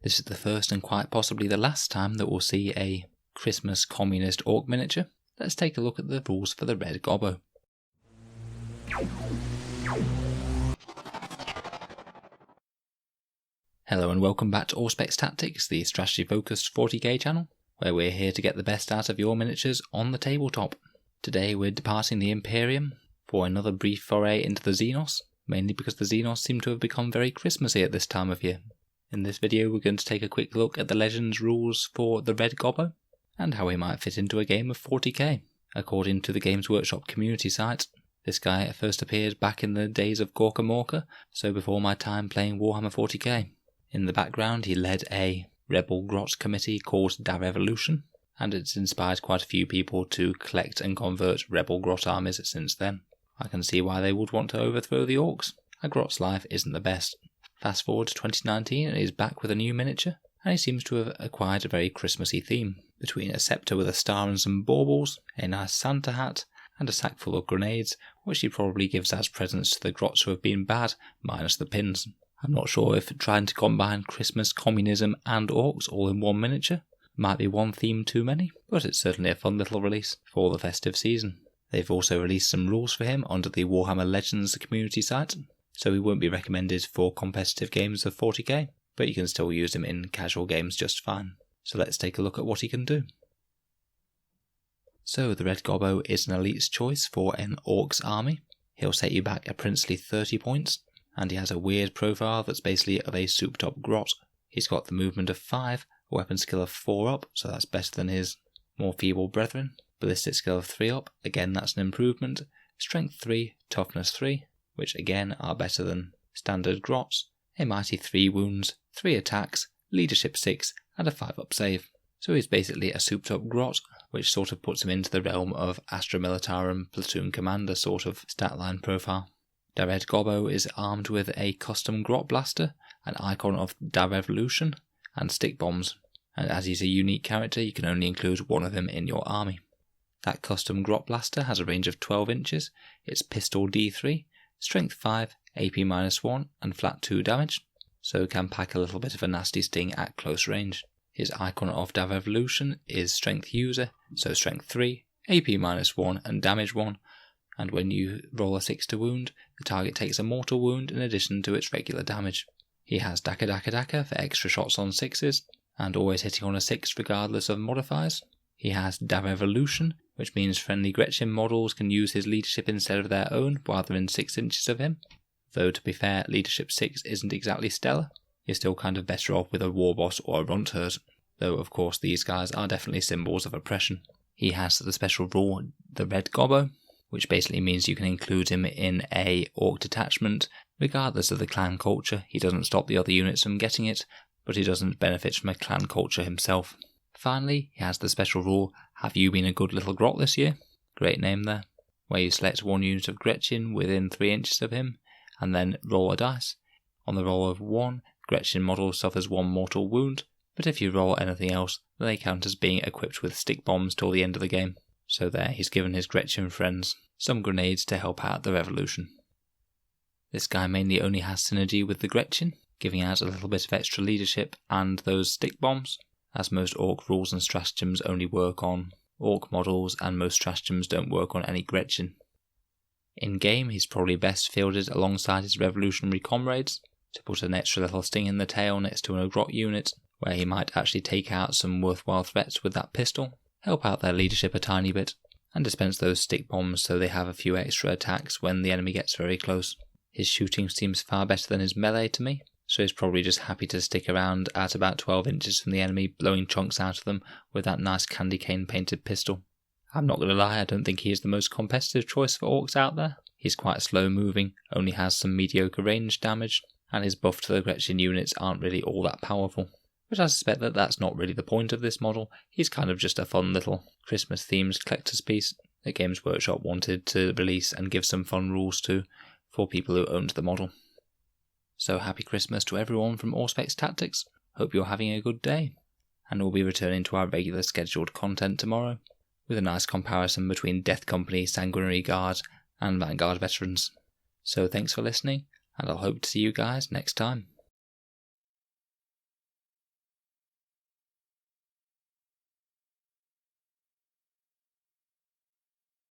This is the first and quite possibly the last time that we'll see a Christmas communist orc miniature. Let's take a look at the rules for the red Gobbo. Hello and welcome back to Orks Tactics, the strategy focused 40k channel, where we're here to get the best out of your miniatures on the tabletop. Today we're departing the Imperium for another brief foray into the Xenos, mainly because the Xenos seem to have become very Christmassy at this time of year. In this video we're going to take a quick look at the Legends rules for the red Gobbo, and how he might fit into a game of 40k. According to the Games Workshop community site, this guy first appeared back in the days of Gorka Morka, so before my time playing Warhammer 40k. In the background he led a rebel grot committee called revolushun, and it's inspired quite a few people to collect and convert rebel grot armies since then. I can see why they would want to overthrow the Orks. A grot's life isn't the best. Fast forward to 2019 and he's back with a new miniature, and he seems to have acquired a very Christmassy theme, between a scepter with a star and some baubles, a nice Santa hat, and a sack full of grenades, which he probably gives as presents to the grots who have been bad, minus the pins. I'm not sure if trying to combine Christmas, communism and orcs all in one miniature might be one theme too many, but it's certainly a fun little release for the festive season. They've also released some rules for him under the Warhammer Legends community site, so he won't be recommended for competitive games of 40k, but you can still use him in casual games just fine. So let's take a look at what he can do. So the red Gobbo is an elite's choice for an Orks army. He'll set you back a princely 30 points, and he has a weird profile that's basically of a souped up grot. He's got the movement of 5, a weapon skill of 4 up, so that's better than his more feeble brethren. Ballistic skill of 3 up, again that's an improvement. Strength 3, toughness 3, which again are better than standard grots. A mighty 3 wounds, 3 attacks, leadership 6, and a 5 up save. So he's basically a souped up grot, which sort of puts him into the realm of Astra Militarum platoon commander sort of stat line profile. The red Gobbo is armed with a custom grot blaster, an icon of revolushun, and stick bombs, and as he's a unique character you can only include one of them in your army. That custom grot blaster has a range of 12 inches, it's pistol D3, strength 5, AP -1 and flat 2 damage, so can pack a little bit of a nasty sting at close range. His icon of revolushun is strength user, so strength 3, AP -1 and damage 1, and when you roll a 6 to wound, the target takes a mortal wound in addition to its regular damage. He has Daka Daka Daka for extra shots on 6s, and always hitting on a 6 regardless of modifiers. He has revolushun, which means friendly Gretchen models can use his leadership instead of their own while they're in 6 inches of him. Though to be fair, leadership 6 isn't exactly stellar. You're still kind of better off with a war boss or a runt herd, though of course these guys are definitely symbols of oppression. He has the special rule, the red Gobbo, which basically means you can include him in a orc detachment. Regardless of the clan culture, he doesn't stop the other units from getting it, but he doesn't benefit from a clan culture himself. Finally, he has the special rule, have you been a good little grot this year? Great name there, where you select one unit of Gretchen within 3 inches of him, and then roll a dice. On the roll of 1, Gretchen model suffers 1 mortal wound, but if you roll anything else, then they count as being equipped with stick bombs till the end of the game. So there, he's given his Gretchen friends some grenades to help out the revolution. This guy mainly only has synergy with the Gretchen, giving out a little bit of extra leadership and those stick bombs, as most orc rules and stratagems only work on orc models and most stratagems don't work on any Gretchen. In game, he's probably best fielded alongside his revolutionary comrades, to put an extra little sting in the tail next to an grot unit, where he might actually take out some worthwhile threats with that pistol, help out their leadership a tiny bit, and dispense those stick bombs so they have a few extra attacks when the enemy gets very close. His shooting seems far better than his melee to me, so he's probably just happy to stick around at about 12 inches from the enemy, blowing chunks out of them with that nice candy cane painted pistol. I'm not going to lie, I don't think he is the most competitive choice for orcs out there. He's quite slow moving, only has some mediocre range damage, and his buff to the Gretchen units aren't really all that powerful. But I suspect that that's not really the point of this model. He's kind of just a fun little Christmas themed collector's piece that Games Workshop wanted to release and give some fun rules to for people who owned the model. So happy Christmas to everyone from Orks Tactics. Hope you're having a good day. And we'll be returning to our regular scheduled content tomorrow, with a nice comparison between Death Company, Sanguinary Guard and Vanguard veterans. So thanks for listening, and I'll hope to see you guys next time.